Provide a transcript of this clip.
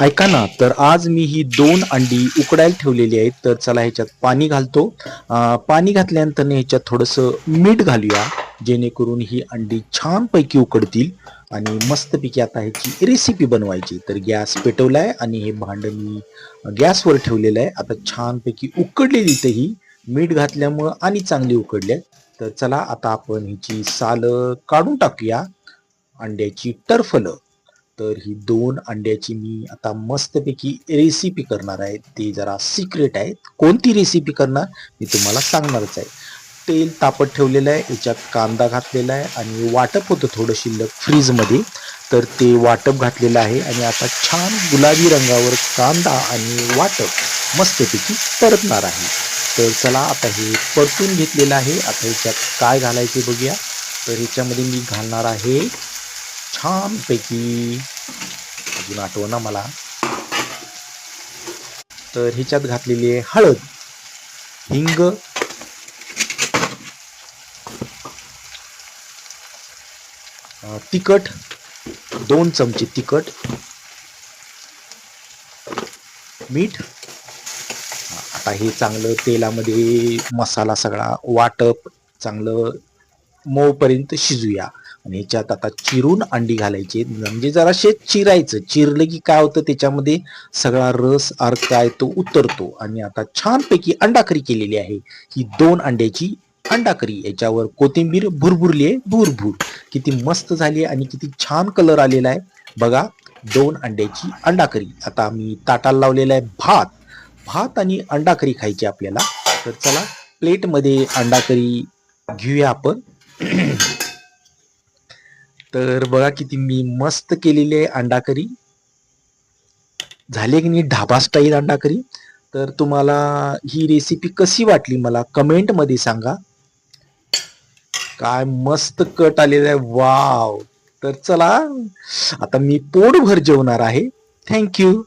ऐका ना, तर आज मी ही 2 अंडी उकडायला ठेवलेली आहेत. तर चला ह्याच्यात पाणी घालतो. पाणी घातल्यानंतर ह्याच्यात थोडंसं मीठ घालूया, जेणेकरून ही अंडी छानपैकी उकडतील आणि मस्तपैकी आता ह्याची रेसिपी बनवायची. तर गॅस पेटवलाय आणि हे भांडं मी गॅसवर ठेवलेलं आहे. आता छानपैकी उकडलेली इथं ही मीठ घातल्यामुळं आणि चांगली उकडली आहे. तर चला आता आपण ह्याची सालं काढून टाकूया, अंड्याची टरफलं. तर ही 2 अंड्याची मी आता मस्तपैकी रेसिपी करणार आहे. ती जरा सिक्रेट आहे. कोणती रेसिपी करणार मी तुम्हाला सांगणारच आहे. तेल तापत ठेवलेलं आहे, याच्यात कांदा घातलेला आहे आणि वाटप होतं थोडं शिल्लक फ्रीजमध्ये. तर ते वाटप घातलेलं आहे आणि आता छान गुलाबी रंगावर कांदा आणि वाटप मस्तपैकी परतणार आहे. तर चला आता हे परतून घेतलेलं आहे. आता ह्याच्यात काय घालायचे बघूया. तर ह्याच्यामध्ये मी घालणार आहे छानपैकी, अजून आठवना मला, तर ह्याच्यात घातलेली आहे हळद, हिंग, तिखट, 2 चमचे तिखट, मीठ. आता हे चांगलं तेलामध्ये मसाला सगळा वाटप चांगलं मऊपर्यंत शिजूया. आणि ह्याच्यात आता चिरून अंडी घालायची, म्हणजे जराशे चिरायचं. चिरलं की काय होतं, त्याच्यामध्ये सगळा रस अर्क आहे तो उतरतो. आणि आता छानपैकी अंडाकरी केलेली आहे ही 2 अंड्याची अंडाकरी. याच्यावर कोथिंबीर भुरभुरली आहे, भुरभुर. किती मस्त झाली आणि किती छान कलर आलेला आहे बघा. 2 अंड्याची अंडाकरी. आता आम्ही ताटाला लावलेला आहे भात. भात आणि अंडाकरी खायची आपल्याला. तर चला प्लेटमध्ये अंडाकरी घेऊया आपण. तर बघा किती मी मस्त केलेली आहे अंडाकरी. झाली की नाही ढाबा स्टाईल अंडाकरी. तर तुम्हाला ही रेसिपी कशी वाटली मला कमेंटमध्ये सांगा. काय मस्त कट आलेला आहे, वाव. तर चला आता मी पोटभर जेवणार आहे. थँक्यू.